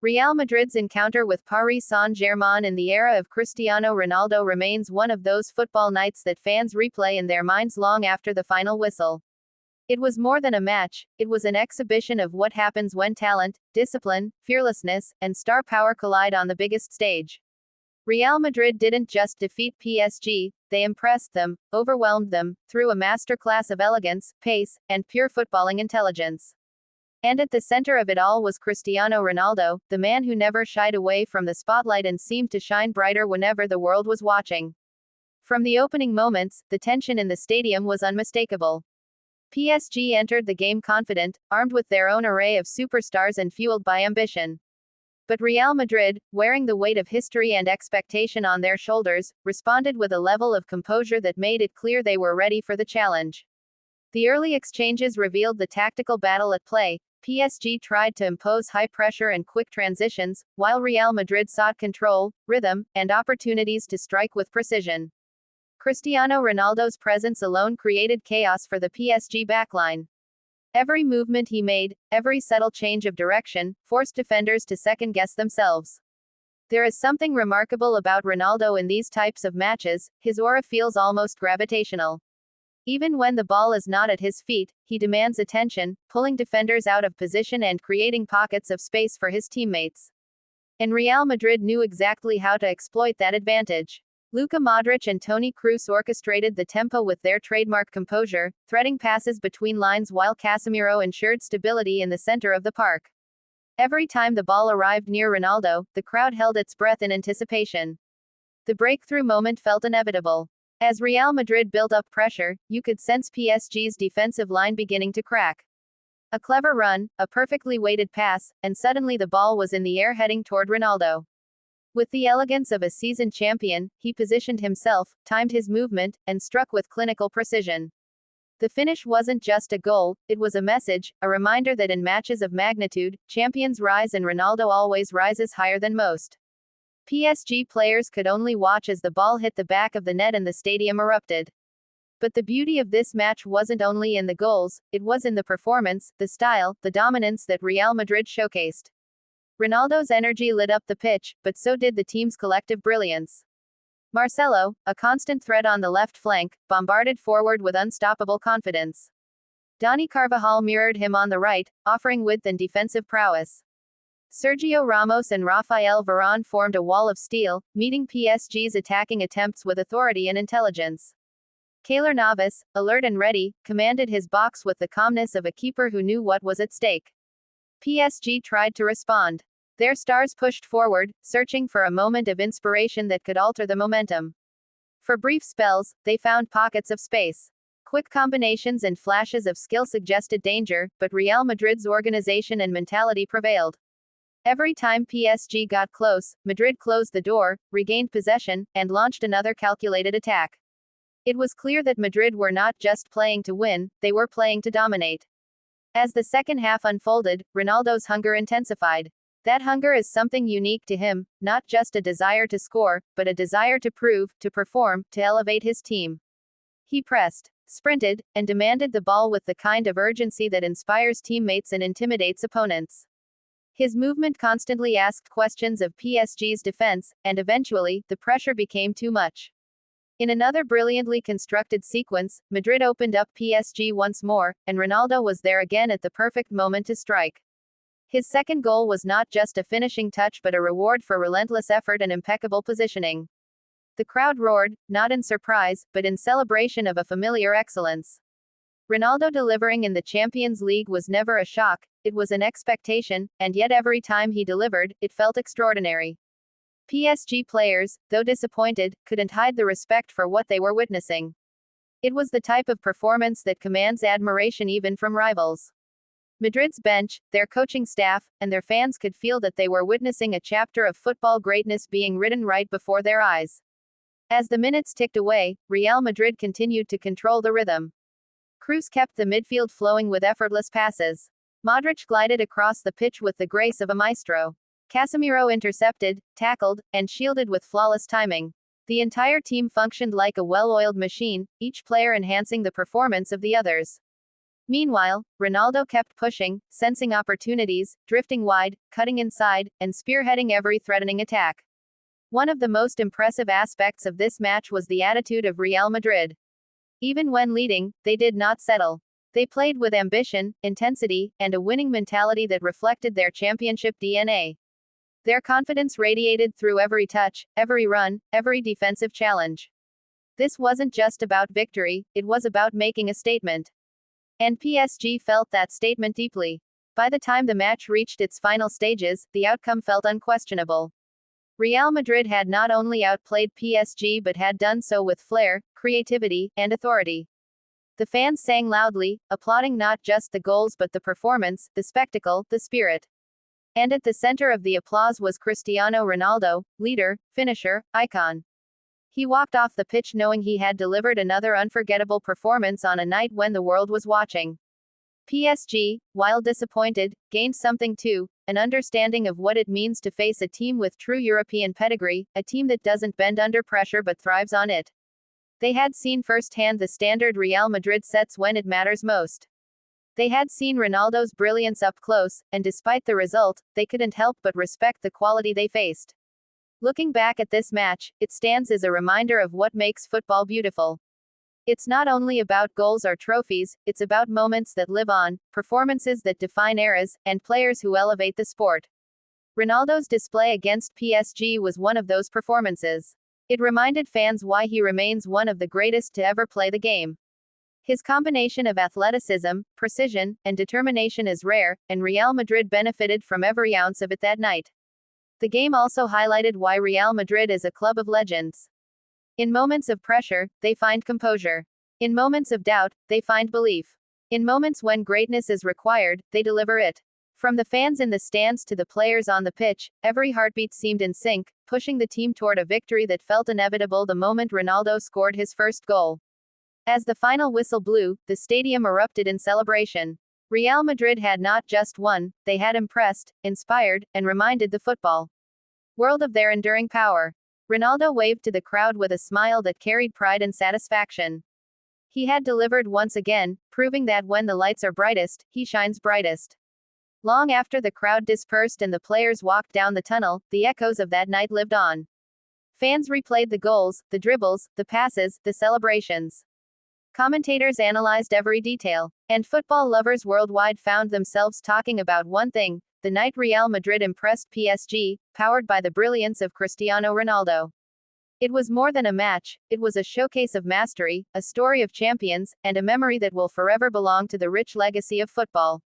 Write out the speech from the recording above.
Real Madrid's encounter with Paris Saint-Germain in the era of Cristiano Ronaldo remains one of those football nights that fans replay in their minds long after the final whistle. It was more than a match, it was an exhibition of what happens when talent, discipline, fearlessness, and star power collide on the biggest stage. Real Madrid didn't just defeat PSG, they impressed them, overwhelmed them, through a masterclass of elegance, pace, and pure footballing intelligence. And at the center of it all was Cristiano Ronaldo, the man who never shied away from the spotlight and seemed to shine brighter whenever the world was watching. From the opening moments, the tension in the stadium was unmistakable. PSG entered the game confident, armed with their own array of superstars and fueled by ambition. But Real Madrid, wearing the weight of history and expectation on their shoulders, responded with a level of composure that made it clear they were ready for the challenge. The early exchanges revealed the tactical battle at play. PSG tried to impose high pressure and quick transitions, while Real Madrid sought control, rhythm, and opportunities to strike with precision. Cristiano Ronaldo's presence alone created chaos for the PSG backline. Every movement he made, every subtle change of direction, forced defenders to second-guess themselves. There is something remarkable about Ronaldo in these types of matches, his aura feels almost gravitational. Even when the ball is not at his feet, he demands attention, pulling defenders out of position and creating pockets of space for his teammates. And Real Madrid knew exactly how to exploit that advantage. Luka Modric and Toni Kroos orchestrated the tempo with their trademark composure, threading passes between lines while Casemiro ensured stability in the center of the park. Every time the ball arrived near Ronaldo, the crowd held its breath in anticipation. The breakthrough moment felt inevitable. As Real Madrid built up pressure, you could sense PSG's defensive line beginning to crack. A clever run, a perfectly weighted pass, and suddenly the ball was in the air heading toward Ronaldo. With the elegance of a seasoned champion, he positioned himself, timed his movement, and struck with clinical precision. The finish wasn't just a goal, it was a message, a reminder that in matches of magnitude, champions rise and Ronaldo always rises higher than most. PSG players could only watch as the ball hit the back of the net and the stadium erupted. But the beauty of this match wasn't only in the goals, it was in the performance, the style, the dominance that Real Madrid showcased. Ronaldo's energy lit up the pitch, but so did the team's collective brilliance. Marcelo, a constant threat on the left flank, bombarded forward with unstoppable confidence. Dani Carvajal mirrored him on the right, offering width and defensive prowess. Sergio Ramos and Rafael Varane formed a wall of steel, meeting PSG's attacking attempts with authority and intelligence. Keylor Navas, alert and ready, commanded his box with the calmness of a keeper who knew what was at stake. PSG tried to respond. Their stars pushed forward, searching for a moment of inspiration that could alter the momentum. For brief spells, they found pockets of space. Quick combinations and flashes of skill suggested danger, but Real Madrid's organization and mentality prevailed. Every time PSG got close, Madrid closed the door, regained possession, and launched another calculated attack. It was clear that Madrid were not just playing to win, they were playing to dominate. As the second half unfolded, Ronaldo's hunger intensified. That hunger is something unique to him, not just a desire to score, but a desire to prove, to perform, to elevate his team. He pressed, sprinted, and demanded the ball with the kind of urgency that inspires teammates and intimidates opponents. His movement constantly asked questions of PSG's defense, and eventually, the pressure became too much. In another brilliantly constructed sequence, Madrid opened up PSG once more, and Ronaldo was there again at the perfect moment to strike. His second goal was not just a finishing touch but a reward for relentless effort and impeccable positioning. The crowd roared, not in surprise, but in celebration of a familiar excellence. Ronaldo delivering in the Champions League was never a shock, it was an expectation, and yet every time he delivered, it felt extraordinary. PSG players, though disappointed, couldn't hide the respect for what they were witnessing. It was the type of performance that commands admiration even from rivals. Madrid's bench, their coaching staff, and their fans could feel that they were witnessing a chapter of football greatness being written right before their eyes. As the minutes ticked away, Real Madrid continued to control the rhythm. Kroos kept the midfield flowing with effortless passes. Modric glided across the pitch with the grace of a maestro. Casemiro intercepted, tackled, and shielded with flawless timing. The entire team functioned like a well-oiled machine, each player enhancing the performance of the others. Meanwhile, Ronaldo kept pushing, sensing opportunities, drifting wide, cutting inside, and spearheading every threatening attack. One of the most impressive aspects of this match was the attitude of Real Madrid. Even when leading, they did not settle. They played with ambition, intensity, and a winning mentality that reflected their championship DNA. Their confidence radiated through every touch, every run, every defensive challenge. This wasn't just about victory, it was about making a statement. And PSG felt that statement deeply. By the time the match reached its final stages, the outcome felt unquestionable. Real Madrid had not only outplayed PSG but had done so with flair, creativity, and authority. The fans sang loudly, applauding not just the goals but the performance, the spectacle, the spirit. And at the center of the applause was Cristiano Ronaldo, leader, finisher, icon. He walked off the pitch knowing he had delivered another unforgettable performance on a night when the world was watching. PSG, while disappointed, gained something too, an understanding of what it means to face a team with true European pedigree, a team that doesn't bend under pressure but thrives on it. They had seen firsthand the standard Real Madrid sets when it matters most. They had seen Ronaldo's brilliance up close, and despite the result, they couldn't help but respect the quality they faced. Looking back at this match, it stands as a reminder of what makes football beautiful. It's not only about goals or trophies, it's about moments that live on, performances that define eras, and players who elevate the sport. Ronaldo's display against PSG was one of those performances. It reminded fans why he remains one of the greatest to ever play the game. His combination of athleticism, precision, and determination is rare, and Real Madrid benefited from every ounce of it that night. The game also highlighted why Real Madrid is a club of legends. In moments of pressure, they find composure. In moments of doubt, they find belief. In moments when greatness is required, they deliver it. From the fans in the stands to the players on the pitch, every heartbeat seemed in sync, pushing the team toward a victory that felt inevitable the moment Ronaldo scored his first goal. As the final whistle blew, the stadium erupted in celebration. Real Madrid had not just won, they had impressed, inspired, and reminded the football world of their enduring power. Ronaldo waved to the crowd with a smile that carried pride and satisfaction. He had delivered once again, proving that when the lights are brightest, he shines brightest. Long after the crowd dispersed and the players walked down the tunnel, the echoes of that night lived on. Fans replayed the goals, the dribbles, the passes, the celebrations. Commentators analyzed every detail, and football lovers worldwide found themselves talking about one thing: the night Real Madrid impressed PSG, powered by the brilliance of Cristiano Ronaldo. It was more than a match, it was a showcase of mastery, a story of champions, and a memory that will forever belong to the rich legacy of football.